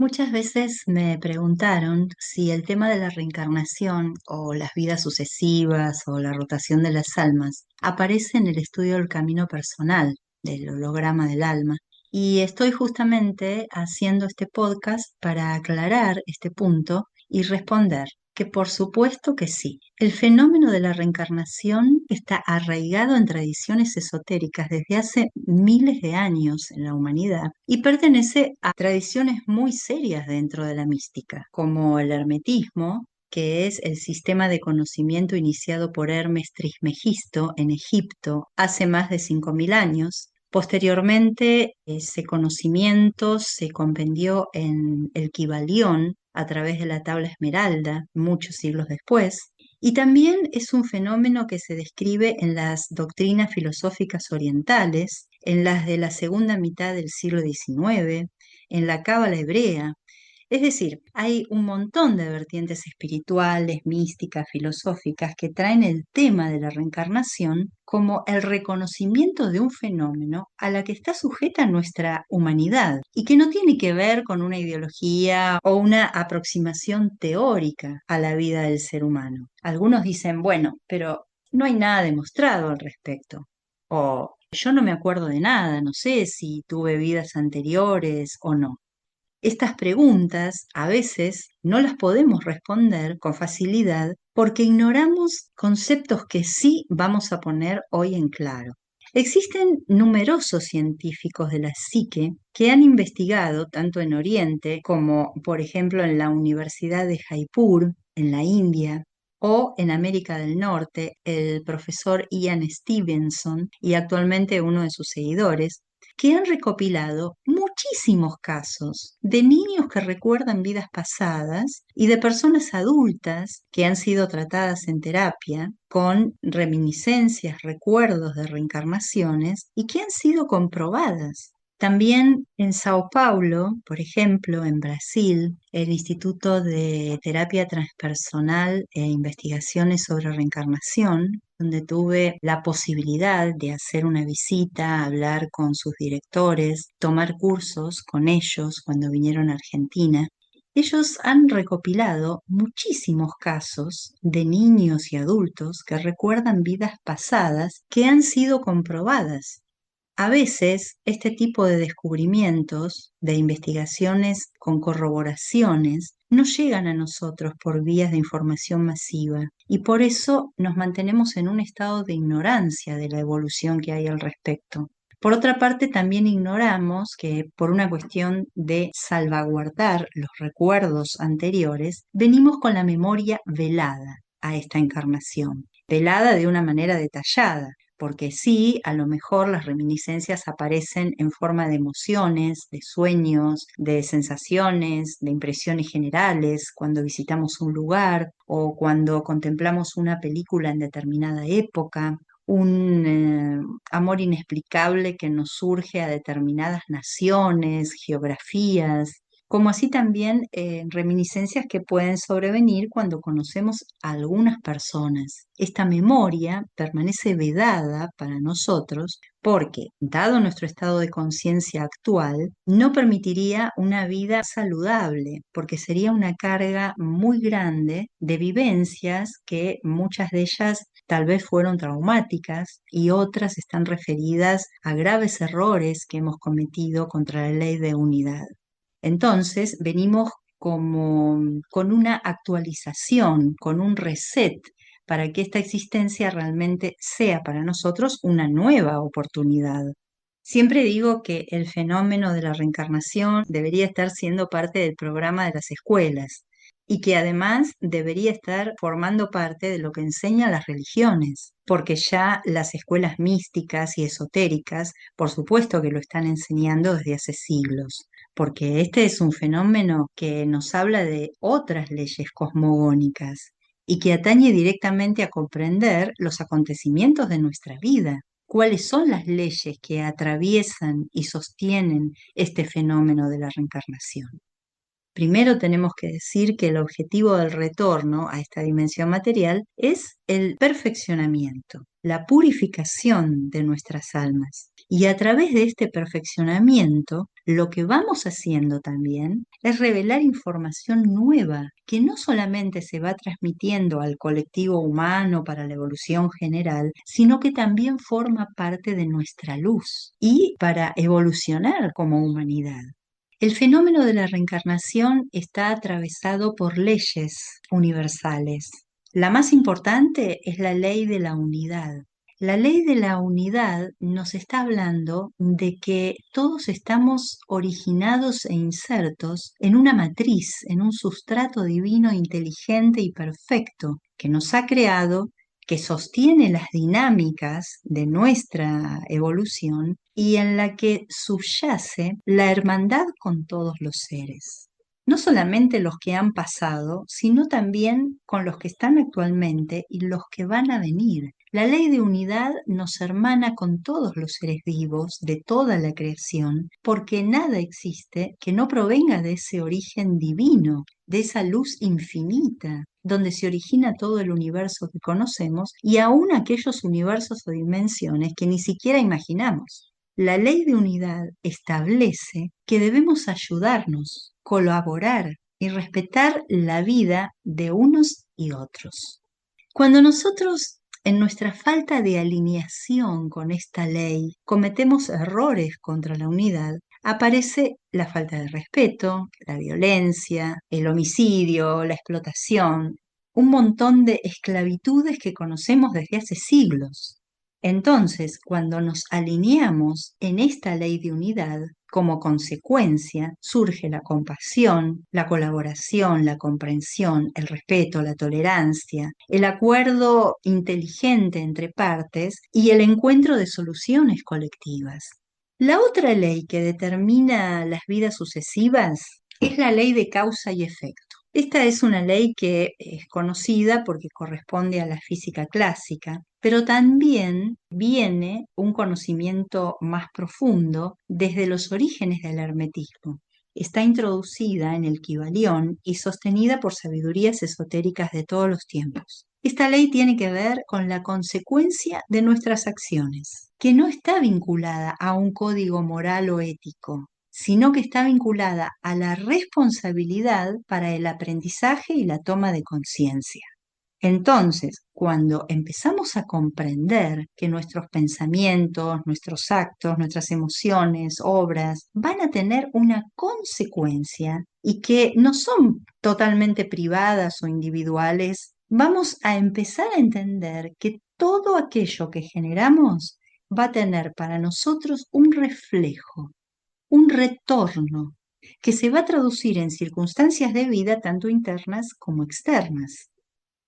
Muchas veces me preguntaron si el tema de la reencarnación o las vidas sucesivas o la rotación de las almas aparece en el estudio del camino personal, del holograma del alma. Y estoy justamente haciendo este podcast para aclarar este punto y responder que por supuesto que sí. El fenómeno de la reencarnación está arraigado en tradiciones esotéricas desde hace miles de años en la humanidad y pertenece a tradiciones muy serias dentro de la mística, como el hermetismo, que es el sistema de conocimiento iniciado por Hermes Trismegisto en Egipto hace más de 5.000 años. Posteriormente, ese conocimiento se compendió en el Kybalión a través de la tabla Esmeralda, muchos siglos después, y también es un fenómeno que se describe en las doctrinas filosóficas orientales, en las de la segunda mitad del siglo XIX, en la Cábala hebrea. Es decir, hay un montón de vertientes espirituales, místicas, filosóficas que traen el tema de la reencarnación como el reconocimiento de un fenómeno a la que está sujeta nuestra humanidad y que no tiene que ver con una ideología o una aproximación teórica a la vida del ser humano. Algunos dicen, bueno, pero no hay nada demostrado al respecto. O yo no me acuerdo de nada, no sé si tuve vidas anteriores o no. Estas preguntas a veces no las podemos responder con facilidad porque ignoramos conceptos que sí vamos a poner hoy en claro. Existen numerosos científicos de la psique que han investigado tanto en Oriente como, por ejemplo, en la Universidad de Jaipur, en la India, o en América del Norte, el profesor Ian Stevenson y actualmente uno de sus seguidores, que han recopilado muchísimos casos de niños que recuerdan vidas pasadas y de personas adultas que han sido tratadas en terapia con reminiscencias, recuerdos de reencarnaciones y que han sido comprobadas. También en Sao Paulo, por ejemplo, en Brasil, el Instituto de Terapia Transpersonal e Investigaciones sobre Reencarnación, donde tuve la posibilidad de hacer una visita, hablar con sus directores, tomar cursos con ellos cuando vinieron a Argentina. Ellos han recopilado muchísimos casos de niños y adultos que recuerdan vidas pasadas que han sido comprobadas. A veces, este tipo de descubrimientos, de investigaciones con corroboraciones, no llegan a nosotros por vías de información masiva y por eso nos mantenemos en un estado de ignorancia de la evolución que hay al respecto. Por otra parte, también ignoramos que por una cuestión de salvaguardar los recuerdos anteriores, venimos con la memoria velada a esta encarnación, velada de una manera detallada porque sí, a lo mejor las reminiscencias aparecen en forma de emociones, de sueños, de sensaciones, de impresiones generales, cuando visitamos un lugar o cuando contemplamos una película en determinada época, un amor inexplicable que nos surge a determinadas naciones, geografías, como así también reminiscencias que pueden sobrevenir cuando conocemos a algunas personas. Esta memoria permanece vedada para nosotros porque, dado nuestro estado de conciencia actual, no permitiría una vida saludable, porque sería una carga muy grande de vivencias que muchas de ellas tal vez fueron traumáticas y otras están referidas a graves errores que hemos cometido contra la ley de unidad. Entonces, venimos como con una actualización, con un reset, para que esta existencia realmente sea para nosotros una nueva oportunidad. Siempre digo que el fenómeno de la reencarnación debería estar siendo parte del programa de las escuelas y que además debería estar formando parte de lo que enseñan las religiones, porque ya las escuelas místicas y esotéricas, por supuesto que lo están enseñando desde hace siglos, porque este es un fenómeno que nos habla de otras leyes cosmogónicas y que atañe directamente a comprender los acontecimientos de nuestra vida. ¿Cuáles son las leyes que atraviesan y sostienen este fenómeno de la reencarnación? Primero tenemos que decir que el objetivo del retorno a esta dimensión material es el perfeccionamiento, la purificación de nuestras almas. Y a través de este perfeccionamiento, lo que vamos haciendo también es revelar información nueva que no solamente se va transmitiendo al colectivo humano para la evolución general, sino que también forma parte de nuestra luz y para evolucionar como humanidad. El fenómeno de la reencarnación está atravesado por leyes universales. La más importante es la ley de la unidad. La ley de la unidad nos está hablando de que todos estamos originados e insertos en una matriz, en un sustrato divino inteligente y perfecto que nos ha creado, que sostiene las dinámicas de nuestra evolución y en la que subyace la hermandad con todos los seres. No solamente los que han pasado, sino también con los que están actualmente y los que van a venir. La ley de unidad nos hermana con todos los seres vivos de toda la creación, porque nada existe que no provenga de ese origen divino, de esa luz infinita, donde se origina todo el universo que conocemos y aún aquellos universos o dimensiones que ni siquiera imaginamos. La ley de unidad establece que debemos ayudarnos, colaborar y respetar la vida de unos y otros. Cuando nosotros, en nuestra falta de alineación con esta ley, cometemos errores contra la unidad, aparece la falta de respeto, la violencia, el homicidio, la explotación, un montón de esclavitudes que conocemos desde hace siglos. Entonces, cuando nos alineamos en esta ley de unidad, como consecuencia surge la compasión, la colaboración, la comprensión, el respeto, la tolerancia, el acuerdo inteligente entre partes y el encuentro de soluciones colectivas. La otra ley que determina las vidas sucesivas es la ley de causa y efecto. Esta es una ley que es conocida porque corresponde a la física clásica, pero también viene un conocimiento más profundo desde los orígenes del hermetismo. Está introducida en el Kybalión y sostenida por sabidurías esotéricas de todos los tiempos. Esta ley tiene que ver con la consecuencia de nuestras acciones, que no está vinculada a un código moral o ético, sino que está vinculada a la responsabilidad para el aprendizaje y la toma de conciencia. Entonces, cuando empezamos a comprender que nuestros pensamientos, nuestros actos, nuestras emociones, obras van a tener una consecuencia y que no son totalmente privadas o individuales, vamos a empezar a entender que todo aquello que generamos va a tener para nosotros un reflejo, un retorno, que se va a traducir en circunstancias de vida tanto internas como externas.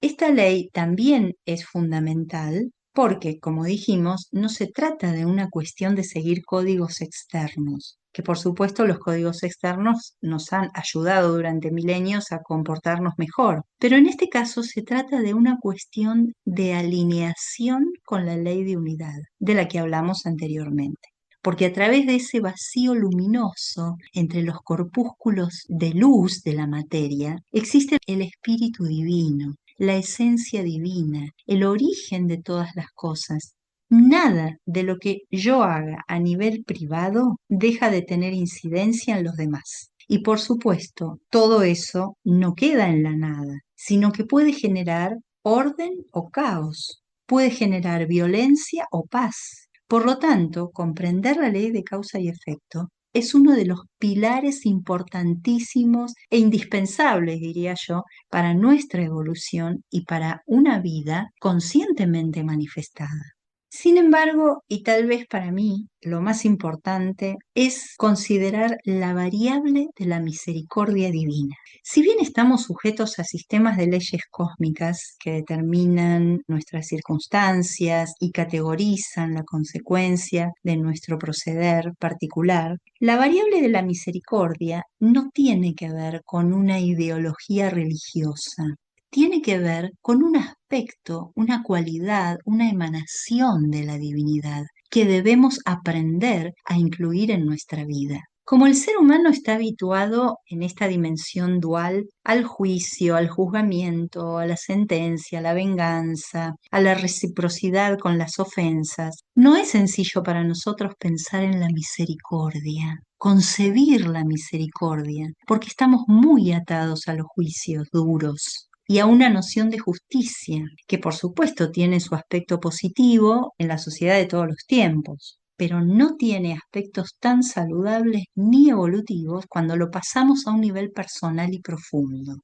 Esta ley también es fundamental porque, como dijimos, no se trata de una cuestión de seguir códigos externos, que por supuesto los códigos externos nos han ayudado durante milenios a comportarnos mejor, pero en este caso se trata de una cuestión de alineación con la ley de unidad, de la que hablamos anteriormente. Porque a través de ese vacío luminoso entre los corpúsculos de luz de la materia existe el espíritu divino, la esencia divina, el origen de todas las cosas. Nada de lo que yo haga a nivel privado deja de tener incidencia en los demás. Y por supuesto, todo eso no queda en la nada, sino que puede generar orden o caos, puede generar violencia o paz. Por lo tanto, comprender la ley de causa y efecto es uno de los pilares importantísimos e indispensables, diría yo, para nuestra evolución y para una vida conscientemente manifestada. Sin embargo, y tal vez para mí, lo más importante es considerar la variable de la misericordia divina. Si bien estamos sujetos a sistemas de leyes cósmicas que determinan nuestras circunstancias y categorizan la consecuencia de nuestro proceder particular, la variable de la misericordia no tiene que ver con una ideología religiosa, tiene que ver con un aspecto, una cualidad, una emanación de la divinidad que debemos aprender a incluir en nuestra vida. Como el ser humano está habituado en esta dimensión dual al juicio, al juzgamiento, a la sentencia, a la venganza, a la reciprocidad con las ofensas, no es sencillo para nosotros pensar en la misericordia, concebir la misericordia, porque estamos muy atados a los juicios duros y a una noción de justicia, que por supuesto tiene su aspecto positivo en la sociedad de todos los tiempos, pero no tiene aspectos tan saludables ni evolutivos cuando lo pasamos a un nivel personal y profundo.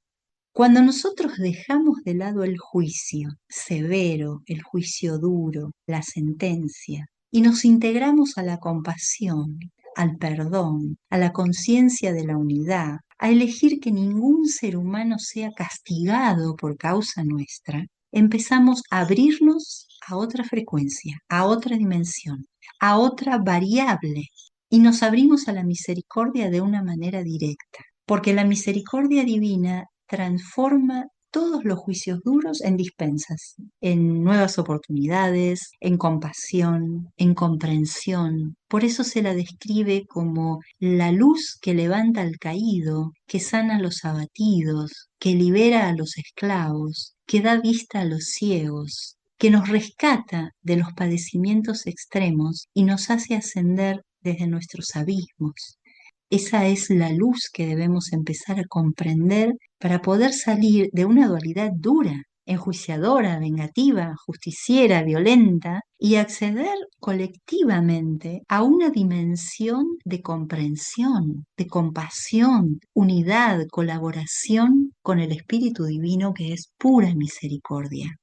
Cuando nosotros dejamos de lado el juicio severo, el juicio duro, la sentencia, y nos integramos a la compasión, al perdón, a la conciencia de la unidad, a elegir que ningún ser humano sea castigado por causa nuestra, empezamos a abrirnos a otra frecuencia, a otra dimensión, a otra variable, y nos abrimos a la misericordia de una manera directa, porque la misericordia divina transforma todos los juicios duros en dispensas, en nuevas oportunidades, en compasión, en comprensión. Por eso se la describe como la luz que levanta al caído, que sana a los abatidos, que libera a los esclavos, que da vista a los ciegos, que nos rescata de los padecimientos extremos y nos hace ascender desde nuestros abismos. Esa es la luz que debemos empezar a comprender para poder salir de una dualidad dura, enjuiciadora, vengativa, justiciera, violenta, y acceder colectivamente a una dimensión de comprensión, de compasión, unidad, colaboración con el Espíritu Divino que es pura misericordia.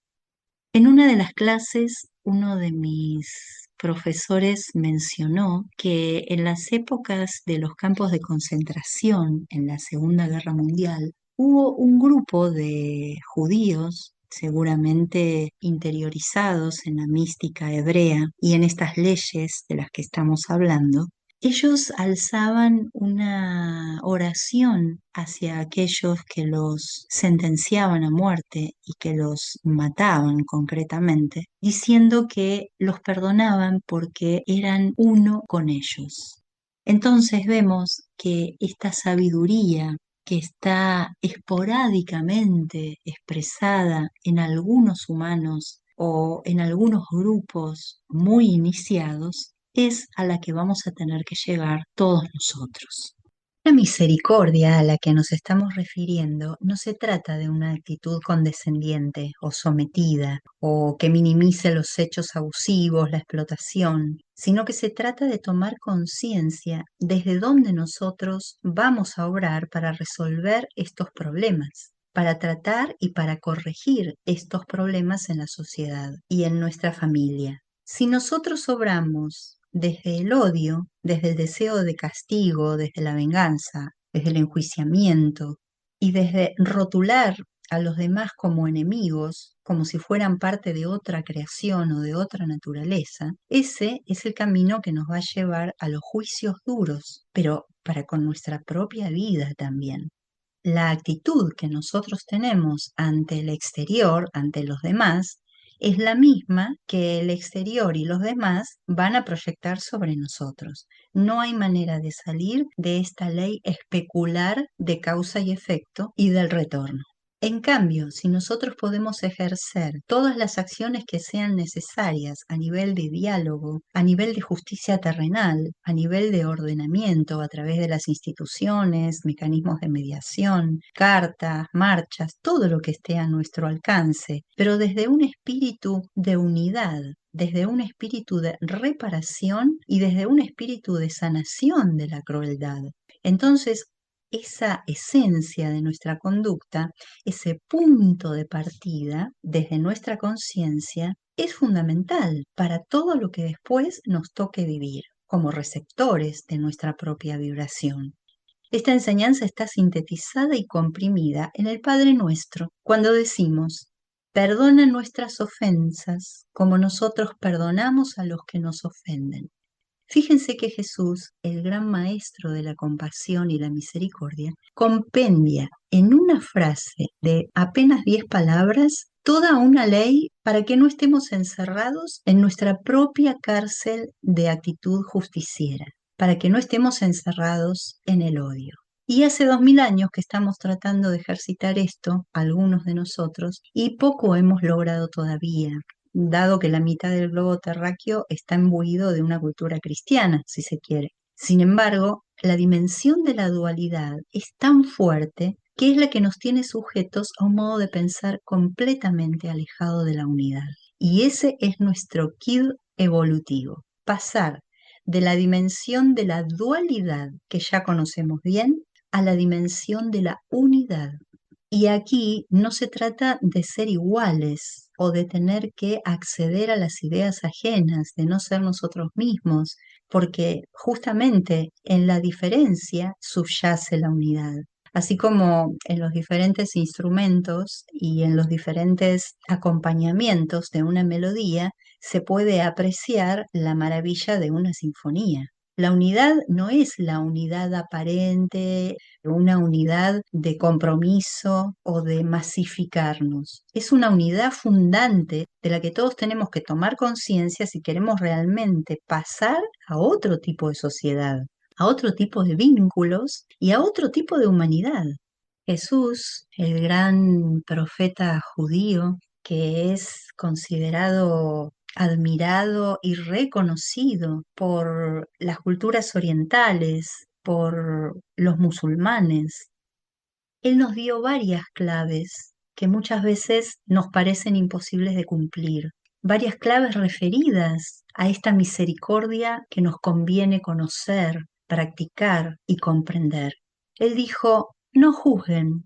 En una de las clases, uno de mis profesores mencionó que en las épocas de los campos de concentración en la Segunda Guerra Mundial, hubo un grupo de judíos, seguramente interiorizados en la mística hebrea y en estas leyes de las que estamos hablando. Ellos alzaban una oración hacia aquellos que los sentenciaban a muerte y que los mataban concretamente, diciendo que los perdonaban porque eran uno con ellos. Entonces vemos que esta sabiduría que está esporádicamente expresada en algunos humanos o en algunos grupos muy iniciados, es a la que vamos a tener que llegar todos nosotros. La misericordia a la que nos estamos refiriendo no se trata de una actitud condescendiente o sometida o que minimice los hechos abusivos, la explotación, sino que se trata de tomar conciencia desde dónde nosotros vamos a obrar para resolver estos problemas, para tratar y para corregir estos problemas en la sociedad y en nuestra familia. Si nosotros obramos desde el odio, desde el deseo de castigo, desde la venganza, desde el enjuiciamiento y desde rotular a los demás como enemigos, como si fueran parte de otra creación o de otra naturaleza, ese es el camino que nos va a llevar a los juicios duros, pero para con nuestra propia vida también. La actitud que nosotros tenemos ante el exterior, ante los demás, es la misma que el exterior y los demás van a proyectar sobre nosotros. No hay manera de salir de esta ley especular de causa y efecto y del retorno. En cambio, si nosotros podemos ejercer todas las acciones que sean necesarias a nivel de diálogo, a nivel de justicia terrenal, a nivel de ordenamiento a través de las instituciones, mecanismos de mediación, cartas, marchas, todo lo que esté a nuestro alcance, pero desde un espíritu de unidad, desde un espíritu de reparación y desde un espíritu de sanación de la crueldad. Entonces, esa esencia de nuestra conducta, ese punto de partida desde nuestra conciencia, es fundamental para todo lo que después nos toque vivir, como receptores de nuestra propia vibración. Esta enseñanza está sintetizada y comprimida en el Padre Nuestro, cuando decimos: perdona nuestras ofensas como nosotros perdonamos a los que nos ofenden. Fíjense que Jesús, el gran maestro de la compasión y la misericordia, compendia en una frase de apenas 10 palabras toda una ley para que no estemos encerrados en nuestra propia cárcel de actitud justiciera. para que no estemos encerrados en el odio. Y hace 2000 años que estamos tratando de ejercitar esto, algunos de nosotros, y poco hemos logrado todavía, dado que la mitad del globo terráqueo está imbuido de una cultura cristiana, si se quiere. Sin embargo, la dimensión de la dualidad es tan fuerte que es la que nos tiene sujetos a un modo de pensar completamente alejado de la unidad. Y ese es nuestro kit evolutivo, pasar de la dimensión de la dualidad que ya conocemos bien a la dimensión de la unidad. Y aquí no se trata de ser iguales o de tener que acceder a las ideas ajenas, de no ser nosotros mismos, porque justamente en la diferencia subyace la unidad. Así como en los diferentes instrumentos y en los diferentes acompañamientos de una melodía se puede apreciar la maravilla de una sinfonía. La unidad no es la unidad aparente, una unidad de compromiso o de masificarnos. Es una unidad fundante de la que todos tenemos que tomar conciencia si queremos realmente pasar a otro tipo de sociedad, a otro tipo de vínculos y a otro tipo de humanidad. Jesús, el gran profeta judío, que es considerado, admirado y reconocido por las culturas orientales, por los musulmanes, él nos dio varias claves que muchas veces nos parecen imposibles de cumplir, varias claves referidas a esta misericordia que nos conviene conocer, practicar y comprender. Él dijo, no juzguen.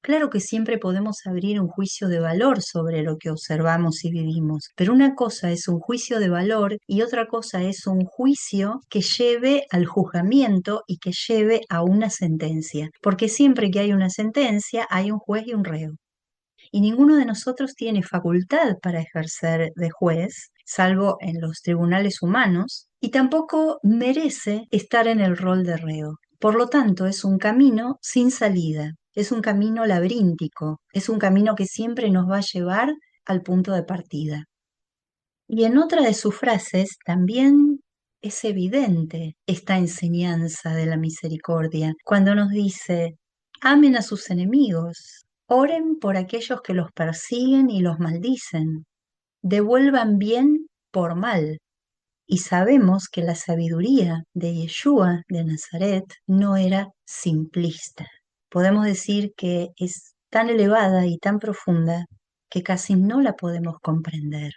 Claro que siempre podemos abrir un juicio de valor sobre lo que observamos y vivimos, pero una cosa es un juicio de valor y otra cosa es un juicio que lleve al juzgamiento y que lleve a una sentencia, porque siempre que hay una sentencia hay un juez y un reo. Y ninguno de nosotros tiene facultad para ejercer de juez, salvo en los tribunales humanos, y tampoco merece estar en el rol de reo. Por lo tanto, es un camino sin salida, es un camino laberíntico, es un camino que siempre nos va a llevar al punto de partida. Y en otra de sus frases también es evidente esta enseñanza de la misericordia, cuando nos dice, amen a sus enemigos, oren por aquellos que los persiguen y los maldicen, devuelvan bien por mal. Y sabemos que la sabiduría de Yeshua de Nazaret no era simplista. Podemos decir que es tan elevada y tan profunda que casi no la podemos comprender.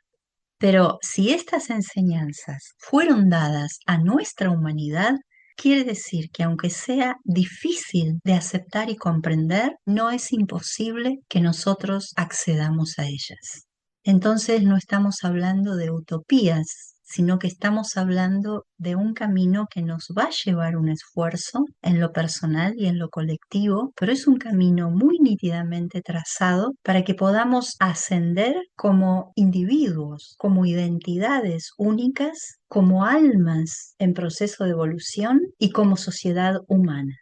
Pero si estas enseñanzas fueron dadas a nuestra humanidad, quiere decir que aunque sea difícil de aceptar y comprender, no es imposible que nosotros accedamos a ellas. Entonces no estamos hablando de utopías, sino que estamos hablando de un camino que nos va a llevar un esfuerzo en lo personal y en lo colectivo, pero es un camino muy nítidamente trazado para que podamos ascender como individuos, como identidades únicas, como almas en proceso de evolución y como sociedad humana.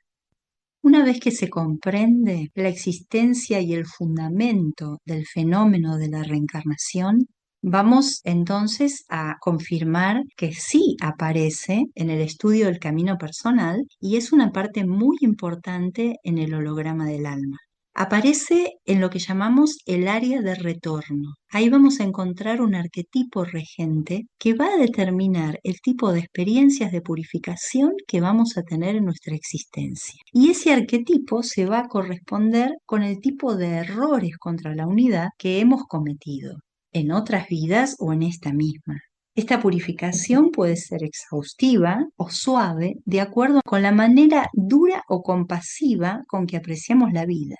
Una vez que se comprende la existencia y el fundamento del fenómeno de la reencarnación, vamos entonces a confirmar que sí aparece en el estudio del camino personal y es una parte muy importante en el holograma del alma. Aparece en lo que llamamos el área de retorno. Ahí vamos a encontrar un arquetipo regente que va a determinar el tipo de experiencias de purificación que vamos a tener en nuestra existencia. Y ese arquetipo se va a corresponder con el tipo de errores contra la unidad que hemos cometido en otras vidas o en esta misma. Esta purificación puede ser exhaustiva o suave de acuerdo con la manera dura o compasiva con que apreciamos la vida.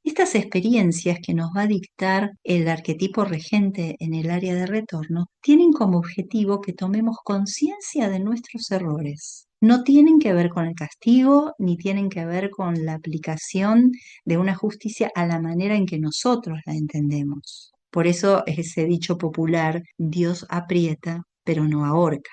Estas experiencias que nos va a dictar el arquetipo regente en el área de retorno tienen como objetivo que tomemos conciencia de nuestros errores. No tienen que ver con el castigo, ni tienen que ver con la aplicación de una justicia a la manera en que nosotros la entendemos. Por eso ese dicho popular, Dios aprieta, pero no ahorca.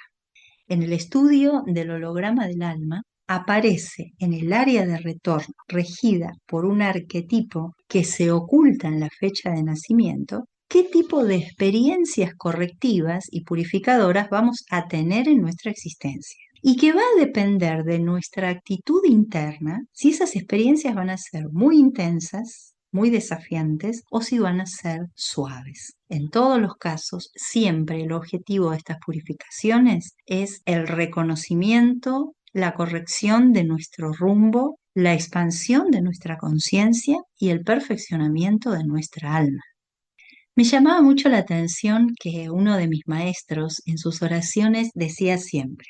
En el estudio del holograma del alma, aparece en el área de retorno regida por un arquetipo que se oculta en la fecha de nacimiento, qué tipo de experiencias correctivas y purificadoras vamos a tener en nuestra existencia. y que va a depender de nuestra actitud interna si esas experiencias van a ser muy intensas, muy desafiantes o si van a ser suaves. En todos los casos, siempre el objetivo de estas purificaciones es el reconocimiento, la corrección de nuestro rumbo, la expansión de nuestra conciencia y el perfeccionamiento de nuestra alma. Me llamaba mucho la atención que uno de mis maestros en sus oraciones decía siempre: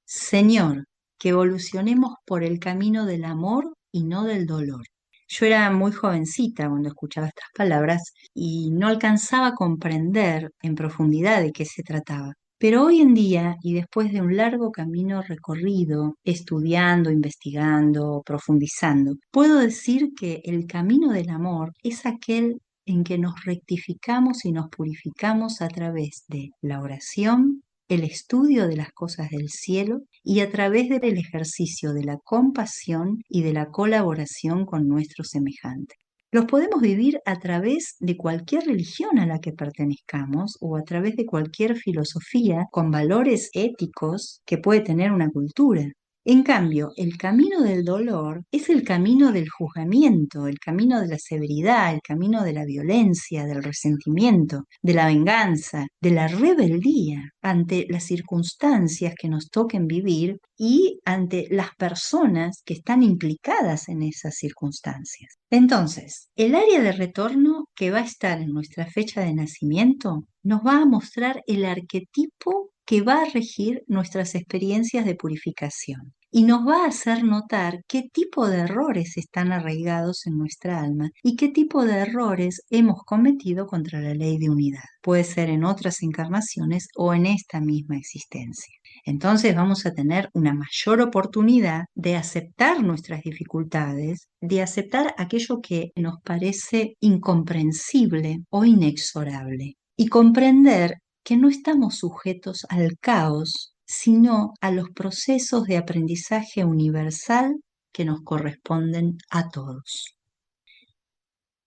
Señor, que evolucionemos por el camino del amor y no del dolor. Yo era muy jovencita cuando escuchaba estas palabras y no alcanzaba a comprender en profundidad de qué se trataba. Pero hoy en día, y después de un largo camino recorrido, estudiando, investigando, profundizando, puedo decir que el camino del amor es aquel en que nos rectificamos y nos purificamos a través de la oración, el estudio de las cosas del cielo y a través del ejercicio de la compasión y de la colaboración con nuestros semejantes. Los podemos vivir a través de cualquier religión a la que pertenezcamos o a través de cualquier filosofía con valores éticos que puede tener una cultura. En cambio, el camino del dolor es el camino del juzgamiento, el camino de la severidad, el camino de la violencia, del resentimiento, de la venganza, de la rebeldía ante las circunstancias que nos toquen vivir y ante las personas que están implicadas en esas circunstancias. Entonces, el área de retorno que va a estar en nuestra fecha de nacimiento nos va a mostrar el arquetipo que va a regir nuestras experiencias de purificación y nos va a hacer notar qué tipo de errores están arraigados en nuestra alma y qué tipo de errores hemos cometido contra la ley de unidad. Puede ser en otras encarnaciones o en esta misma existencia. Entonces vamos a tener una mayor oportunidad de aceptar nuestras dificultades, de aceptar aquello que nos parece incomprensible o inexorable y comprender que no estamos sujetos al caos, sino a los procesos de aprendizaje universal que nos corresponden a todos.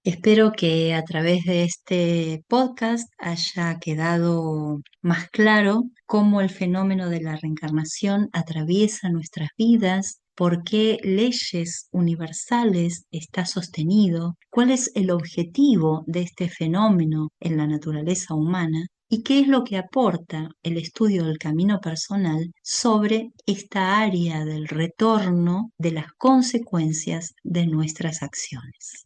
Espero que a través de este podcast haya quedado más claro cómo el fenómeno de la reencarnación atraviesa nuestras vidas, por qué leyes universales está sostenido, cuál es el objetivo de este fenómeno en la naturaleza humana y qué es lo que aporta el estudio del camino personal sobre esta área del retorno de las consecuencias de nuestras acciones.